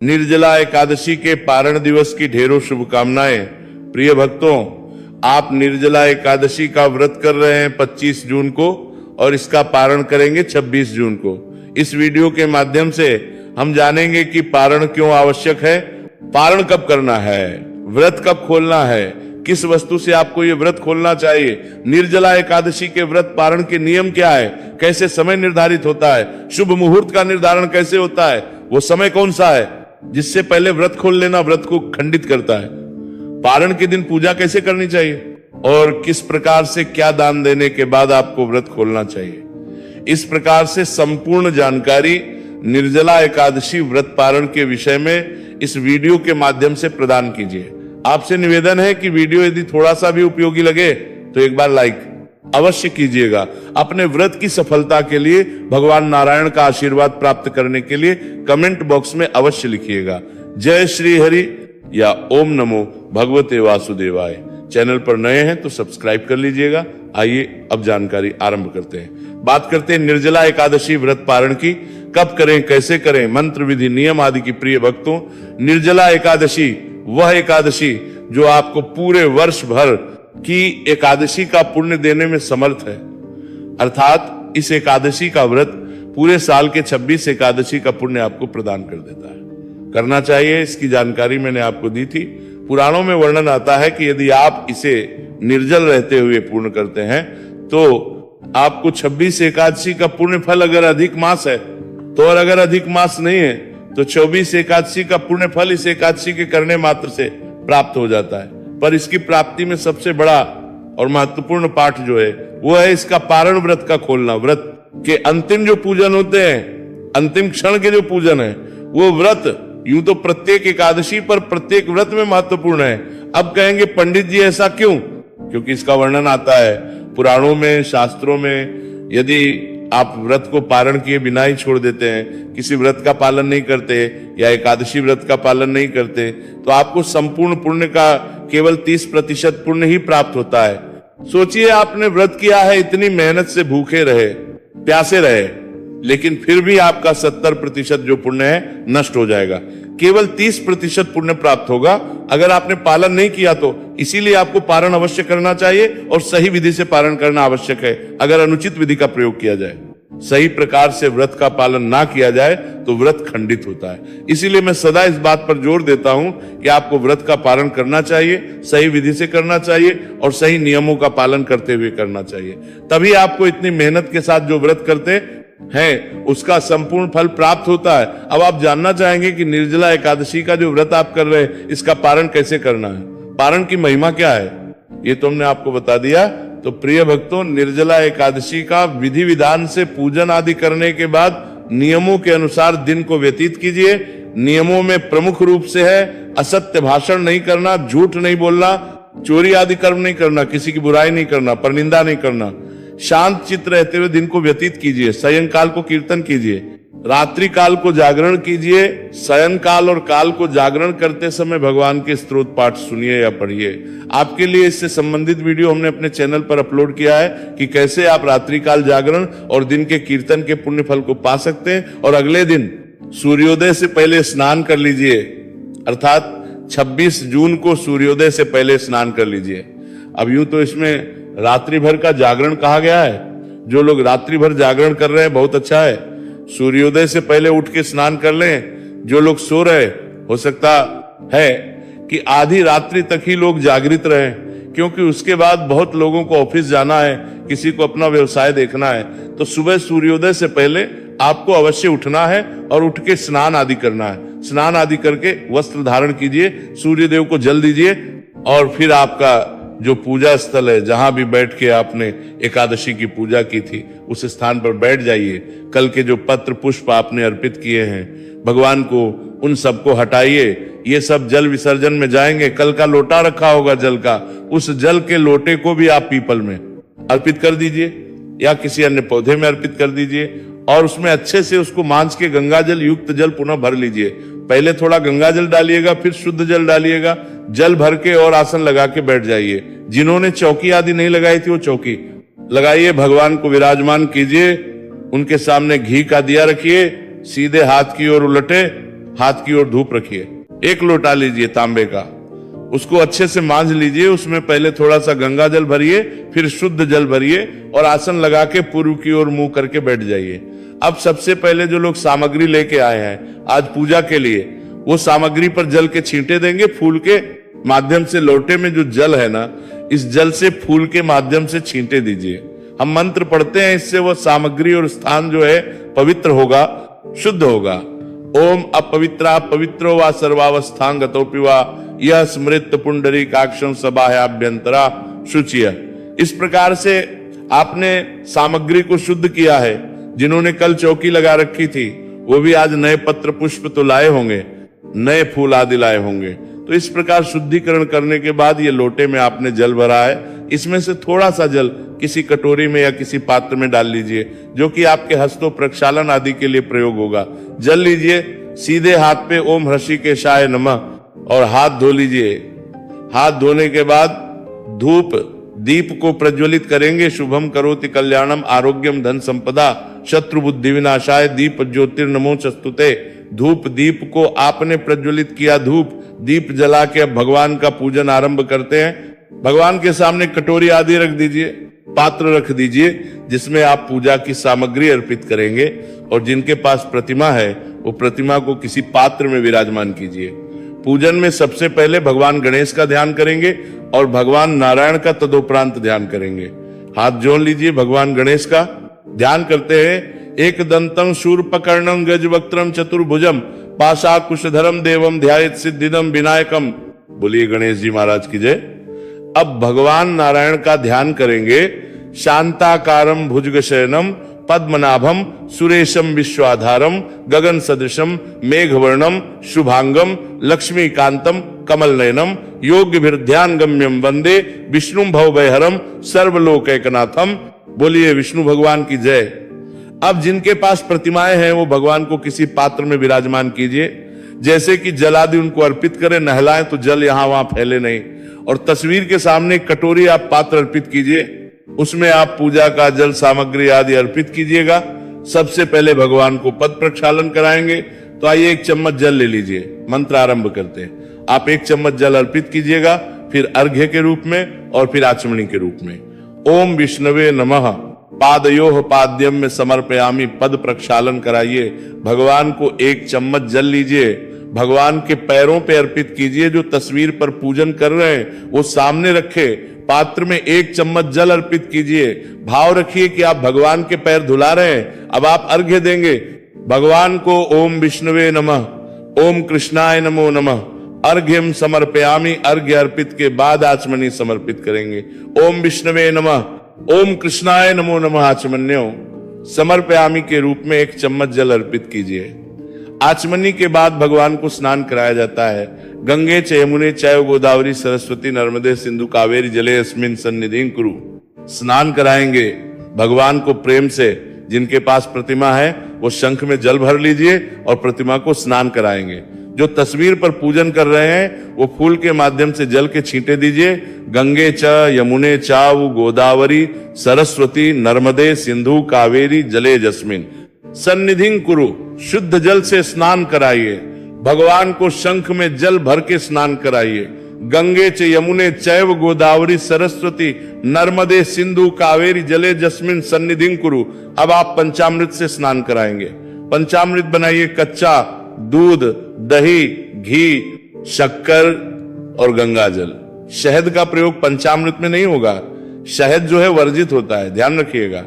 निर्जला एकादशी के पारण दिवस की ढेरों शुभकामनाएं। प्रिय भक्तों, आप निर्जला एकादशी का व्रत कर रहे हैं 25 जून को और इसका पारण करेंगे 26 जून को। इस वीडियो के माध्यम से हम जानेंगे कि पारण क्यों आवश्यक है, पारण कब करना है, व्रत कब खोलना है, किस वस्तु से आपको ये व्रत खोलना चाहिए, निर्जला एकादशी के व्रत पारण के नियम क्या है, कैसे समय निर्धारित होता है, शुभ मुहूर्त का निर्धारण कैसे होता है, वो समय कौन सा है जिससे पहले व्रत खोल लेना व्रत को खंडित करता है, पारण के दिन पूजा कैसे करनी चाहिए और किस प्रकार से क्या दान देने के बाद आपको व्रत खोलना चाहिए। इस प्रकार से संपूर्ण जानकारी निर्जला एकादशी व्रत पारण के विषय में इस वीडियो के माध्यम से प्रदान कीजिए। आपसे निवेदन है कि वीडियो यदि थोड़ा सा भी उपयोगी लगे तो एक बार लाइक अवश्य कीजिएगा। अपने व्रत की सफलता के लिए भगवान नारायण का आशीर्वाद प्राप्त करने के लिए कमेंट बॉक्स में अवश्य लिखिएगा जय श्री हरि या ओम नमो भगवते वासुदेवाय। चैनल पर नए हैं तो सब्सक्राइब कर लीजिएगा। आइए अब जानकारी आरंभ करते हैं। बात करते हैं निर्जला एकादशी व्रत पारण की। कब करें, कैसे करें, मंत्र विधि नियम आदि की। प्रिय भक्तों, निर्जला एकादशी वह एकादशी जो आपको पूरे वर्ष भर की एकादशी का पुण्य देने में समर्थ है। अर्थात इस एकादशी का व्रत पूरे साल के 26 एकादशी का पुण्य आपको प्रदान कर देता है। करना चाहिए, इसकी जानकारी मैंने आपको दी थी। पुराणों में वर्णन आता है कि यदि आप इसे निर्जल रहते हुए पूर्ण करते हैं तो आपको 26 एकादशी का पुण्य फल अगर अधिक मास है तो, और अगर अधिक मास नहीं है तो 24 एकादशी का पुण्य फल इस एकादशी के करने मात्र से प्राप्त हो जाता है। पर इसकी प्राप्ति में सबसे बड़ा और महत्वपूर्ण पाठ जो है वो है इसका पारण व्रत का खोलना। व्रत के अंतिम जो पूजन होते हैं, अंतिम क्षण के जो पूजन है, वो व्रत यूं तो प्रत्येक एकादशी पर प्रत्येक व्रत में महत्वपूर्ण है। अब कहेंगे पंडित जी ऐसा क्यों? क्योंकि इसका वर्णन आता है पुराणों में, शास्त्रों में। यदि आप व्रत को पारण किए बिना ही छोड़ देते हैं, किसी व्रत का पालन नहीं करते या एकादशी व्रत का पालन नहीं करते, तो आपको संपूर्ण पुण्य का केवल 30% पुण्य ही प्राप्त होता है। सोचिए, आपने व्रत किया है, इतनी मेहनत से भूखे रहे, प्यासे रहे, लेकिन फिर भी आपका 70% जो पुण्य है नष्ट हो जाएगा। केवल 30% पुण्य प्राप्त होगा अगर आपने पालन नहीं किया तो। इसीलिए आपको पारण अवश्य करना चाहिए और सही विधि से पारण करना आवश्यक है। अगर अनुचित विधि का प्रयोग किया जाए, सही प्रकार से व्रत का पालन ना किया जाए तो व्रत खंडित होता है। इसीलिए मैं सदा इस बात पर जोर देता हूं कि आपको व्रत का पालन करना चाहिए, सही विधि से करना चाहिए और सही नियमों का पालन करते हुए करना चाहिए। तभी आपको इतनी मेहनत के साथ जो व्रत करते हैं उसका संपूर्ण फल प्राप्त होता है। अब आप जानना चाहेंगे कि निर्जला एकादशी का जो व्रत आप कर रहे हैं इसका पारण कैसे करना है, पारण की महिमा क्या है, ये तो हमने आपको बता दिया। तो प्रिय भक्तों, निर्जला एकादशी का विधि विधान से पूजन आदि करने के बाद नियमों के अनुसार दिन को व्यतीत कीजिए। नियमों में प्रमुख रूप से है असत्य भाषण नहीं करना, झूठ नहीं बोलना, चोरी आदि कर्म नहीं करना, किसी की बुराई नहीं करना, परनिंदा नहीं करना। शांत चित्त रहते हुए दिन को व्यतीत कीजिए। सायंकाल को कीर्तन कीजिए, रात्रि काल को जागरण कीजिए। शयन काल और काल को जागरण करते समय भगवान के स्तोत्र पाठ सुनिए या पढ़िए। आपके लिए इससे संबंधित वीडियो हमने अपने चैनल पर अपलोड किया है कि कैसे आप रात्रि काल जागरण और दिन के कीर्तन के पुण्य फल को पा सकते हैं। और अगले दिन सूर्योदय से पहले स्नान कर लीजिए, अर्थात 26 जून को सूर्योदय से पहले स्नान कर लीजिए। अब यूं तो इसमें रात्रि भर का जागरण कहा गया है। जो लोग रात्रि भर जागरण कर रहे हैं बहुत अच्छा है, सूर्योदय से पहले उठ के स्नान कर लें। जो लोग सो रहे, हो सकता है कि आधी रात्रि तक ही लोग जागृत रहें, क्योंकि उसके बाद बहुत लोगों को ऑफिस जाना है, किसी को अपना व्यवसाय देखना है। तो सुबह सूर्योदय से पहले आपको अवश्य उठना है और उठ के स्नान आदि करना है। स्नान आदि करके वस्त्र धारण कीजिए, सूर्यदेव को जल दीजिए और फिर आपका जो पूजा स्थल है, जहां भी बैठ के आपने एकादशी की पूजा की थी, उस स्थान पर बैठ जाइए। कल के जो पत्र पुष्प आपने अर्पित किए हैं भगवान को, उन सबको हटाइए। ये सब जल विसर्जन में जाएंगे। कल का लोटा रखा होगा जल का, उस जल के लोटे को भी आप पीपल में अर्पित कर दीजिए या किसी अन्य पौधे में अर्पित कर दीजिए और उसमें अच्छे से उसको मांझ के गंगा जल युक्त जल पुनः भर लीजिए। पहले थोड़ा गंगा जल डालिएगा, फिर शुद्ध जल डालिएगा। जल भर के और आसन लगा के बैठ जाइए। जिन्होंने चौकी आदि नहीं लगाई थी वो चौकी लगाइए, भगवान को विराजमान कीजिए। उनके सामने घी का दिया रखिए, सीधे हाथ की ओर उलटे हाथ की ओर धूप रखिए। एक लोटा लीजिए तांबे का, उसको अच्छे से मांझ लीजिए। उसमें पहले थोड़ा सा गंगा जल भरिए, फिर शुद्ध जल भरिए और आसन लगा के पूर्व की ओर मुंह करके बैठ जाइए। अब सबसे पहले जो लोग सामग्री लेके आए हैं आज पूजा के लिए, वो सामग्री पर जल के छींटे देंगे। फूल के माध्यम से लोटे में जो जल है ना, इस जल से फूल के माध्यम से छींटे दीजिए। हम मंत्र पढ़ते हैं, इससे वो सामग्री और स्थान जो है पवित्र होगा, शुद्ध होगा। ओम अपवित्रा पवित्रो वा सर्वावस्थां गतोपि वा यह स्मृत पुंडरीकाक्षं सभायाभ्यंतरा शुचिय। इस प्रकार से आपने सामग्री को शुद्ध किया है। जिन्होंने कल चौकी लगा रखी थी वो भी आज नए पत्र पुष्प तो लाए होंगे, नए फूल आदि लाए होंगे। तो इस प्रकार शुद्धिकरण करने के बाद ये लोटे में आपने जल भरा है, इसमें से थोड़ा सा जल किसी कटोरी में या किसी पात्र में डाल लीजिए, जो कि आपके हस्तों प्रक्षालन आदि के लिए प्रयोग होगा। जल लीजिए, सीधे हाथ पे ओम ऋषिकेशाय नमः और हाथ धो लीजिए। हाथ धोने के बाद धूप दीप को प्रज्वलित करेंगे। शुभम करोति कल्याणम आरोग्यम धन संपदा शत्रु बुद्धि विनाशाय दीप ज्योतिर्नमोस्तुते। धूप दीप को आपने प्रज्वलित किया, धूप दीप जला के अब भगवान का पूजन आरंभ करते हैं। भगवान के सामने कटोरी आदि रख दीजिए, पात्र रख दीजिए जिसमें आप पूजा की सामग्री अर्पित करेंगे। और जिनके पास प्रतिमा है वो प्रतिमा को किसी पात्र में विराजमान कीजिए। पूजन में सबसे पहले भगवान गणेश का ध्यान करेंगे और भगवान नारायण का तदोपरांत ध्यान करेंगे। हाथ जोड़ लीजिए, भगवान गणेश का ध्यान करते हैं। एक दंतम शूर्पकर्णम गजवक्त्रम चतुर्भुजम पाशाकुशधरम देवम ध्यायेत सिद्धिदम विनायकम। बोलिए गणेश जी महाराज की जय। अब भगवान नारायण का ध्यान करेंगे। शांताकारम भुजगशयनम पद्मनाभम सुरेशम विश्वाधारम गगन सदृशम मेघवर्णम शुभांगम लक्ष्मीकांतम कमल नयनम योग्यभिर्ध्यान गम्यम वंदे विष्णु भवभयहरम सर्वलोकैकनाथम। बोलिए विष्णु भगवान की जय। अब जिनके पास प्रतिमाएं हैं वो भगवान को किसी पात्र में विराजमान कीजिए। जैसे कि जल आदि उनको अर्पित करें, नहलाएं तो जल यहां वहां फैले नहीं। और तस्वीर के सामने कटोरी आप पात्र अर्पित कीजिए, उसमें आप पूजा का जल सामग्री आदि अर्पित कीजिएगा। सबसे पहले भगवान को पद प्रक्षालन कराएंगे। तो आइए एक चम्मच जल ले लीजिए, मंत्र आरंभ करते हैं। आप एक चम्मच जल अर्पित कीजिएगा, फिर अर्घ्य के रूप में और फिर आचमनी के रूप में। ओम विष्णवे नमः पादयोः पाद्यम में समर्पयामि। पद प्रक्षालन कराइए। भगवान को एक चम्मच जल लीजिए, भगवान के पैरों पे अर्पित कीजिए। जो तस्वीर पर पूजन कर रहे हैं वो सामने रखे, पात्र में एक चम्मच जल अर्पित कीजिए। भाव रखिए कि आप भगवान के पैर धुला रहे हैं। अब आप अर्घ्य देंगे भगवान को। ओम विष्णुवे नमः, ओम कृष्णाय नमो नमः। अर्घ्यम समर्पयामि। अर्घ्य अर्पित के बाद आचमनी समर्पित करेंगे। ओम विष्णुवे नमः, ओम कृष्णाय नमो नमः। आचमन्यो समर्पयामि के रूप में एक चम्मच जल अर्पित कीजिए। आचमनी के बाद भगवान को स्नान कराया जाता है। गंगे च यमुने चैव गोदावरी सरस्वती नर्मदे सिंधु कावेरी जले अस्मिन् सन्निधिं कुरु। स्नान कराएंगे भगवान को प्रेम से। जिनके पास प्रतिमा है वो शंख में जल भर लीजिए और प्रतिमा को स्नान कराएंगे। जो तस्वीर पर पूजन कर रहे हैं वो फूल के माध्यम से जल के छींटे दीजिए। गंगे च यमुने चाव गोदावरी सरस्वती नर्मदे सिंधु कावेरी जले जस्मिन सन्निधिं कुरु। शुद्ध जल से स्नान कराइए। भगवान को शंख में जल भर के स्नान कराइए। गंगे च यमुने चैव गोदावरी सरस्वती नर्मदे सिंधु कावेरी जले जस्मिन सन्निधिं कुरु। अब आप पंचामृत से स्नान कराएंगे। पंचामृत बनाइए। कच्चा दूध, दही, घी, शक्कर और गंगा जल। शहद का प्रयोग पंचामृत में नहीं होगा। शहद जो है वर्जित होता है, ध्यान रखिएगा।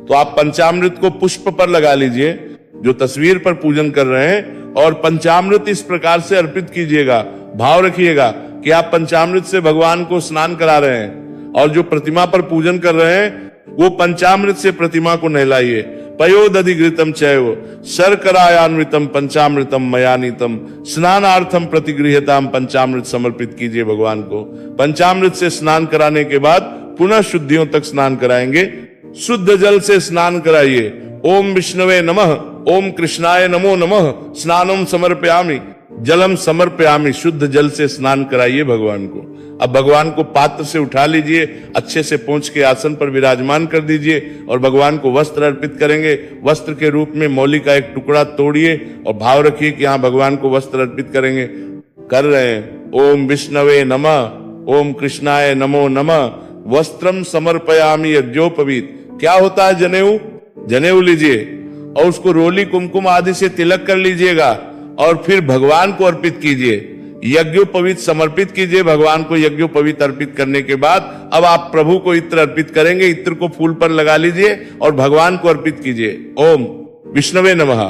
तो आप पंचामृत को पुष्प पर लगा लीजिए जो तस्वीर पर पूजन कर रहे हैं, और पंचामृत इस प्रकार से अर्पित कीजिएगा। भाव रखिएगा कि आप पंचामृत से भगवान को स्नान करा रहे हैं, और जो प्रतिमा पर पूजन कर रहे हैं वो पंचामृत से प्रतिमा को नहलाइए। पयोदधिघृतम चैव शर्करायान्वितम पंचामृतम मयानीतम स्नानार्थम प्रतिगृह्यताम। पंचामृत समर्पित कीजिए भगवान को। पंचामृत से स्नान कराने के बाद पुनः शुद्धियों तक स्नान कराएंगे। शुद्ध जल से स्नान कराइए। ओम विष्णवे नमः, ओम कृष्णाय नमो नमः। स्नानम समर्पयामि, जलम समर्पयामि। शुद्ध जल से स्नान कराइए भगवान को। अब भगवान को पात्र से उठा लीजिए, अच्छे से पोंछ के आसन पर विराजमान कर दीजिए और भगवान को वस्त्र अर्पित करेंगे। वस्त्र के रूप में मौली का एक टुकड़ा तोड़िए और भाव रखिए कि यहाँ भगवान को वस्त्र अर्पित करेंगे। कर रहे हैं। ओम विष्णवे नमः, ओम कृष्णाय नमो नमः, वस्त्रम समर्पयामि यज्ञोपवीत। क्या होता है जनेऊ? जनेऊ लीजिए और उसको रोली कुमकुम आदि से तिलक कर लीजिएगा और फिर भगवान को अर्पित कीजिए। यज्ञोपवीत समर्पित कीजिए भगवान को। यज्ञोपवीत अर्पित करने के बाद अब आप प्रभु को इत्र अर्पित करेंगे। इत्र को फूल पर लगा लीजिए और भगवान को अर्पित कीजिए। ओम विष्णवे नमः,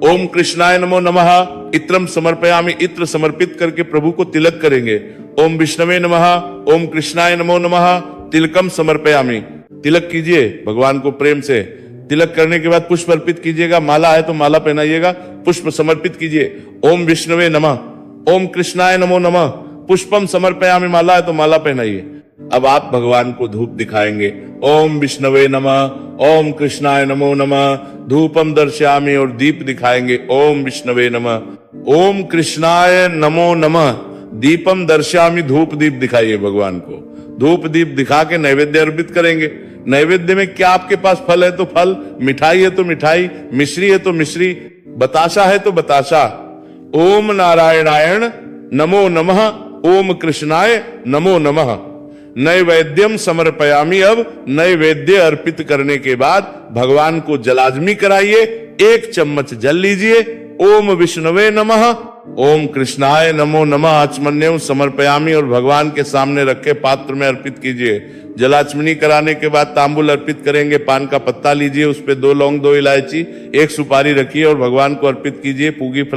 ओम कृष्णाय नमो नमः, इत्रम समर्पयामि। इत्र समर्पित करके प्रभु को तिलक करेंगे। ओम विष्णवे नमः, ओम कृष्णाय नमो नमः, तिलकम समर्पयामि। तिलक कीजिए भगवान को प्रेम से। तिलक करने के बाद पुष्प अर्पित कीजिएगा। माला है तो माला पहनाइएगा, पुष्प समर्पित कीजिए। ओम विष्णवे नमः, ओम कृष्णाय नमो नमः, पुष्पम समर्पयामि। माला है तो माला पहनाइए। अब आप भगवान को धूप दिखाएंगे। ओम विष्णवे नमः, ओम कृष्णाय नमो नमः, धूपम दर्शयामि और दीप दिखाएंगे। ओम विष्णवे नमः, ओम कृष्णाय नमो नमः, दीपम दर्शयामि। धूप दीप दिखाइए भगवान को। धूप दीप दिखा के नैवेद्य अर्पित करेंगे। नैवेद्य में क्या आपके पास फल है तो फल, मिठाई है तो मिठाई, मिश्री है तो मिश्री, बताशा है तो बताशा। ओम नारायणायण नमो नमः, ओम कृष्णाय नमो नमः। नैवेद्यम समर्पयामि। अब नैवेद्य अर्पित करने के बाद भगवान को जलाजमी कराइए। 1 चम्मच जल लीजिए। ओम विष्णवे नमः, ओम कृष्णाय नमो नमः आचमन्यम समर्पयामि और भगवान के सामने रखे पात्र में अर्पित कीजिए। जलाचमनी कराने के बाद तांबुल अर्पित करेंगे। पान का पत्ता लीजिए, उस पे 2 लौंग 2 इलायची 1 सुपारी रखिए और भगवान को अर्पित कीजिए। पूगी फल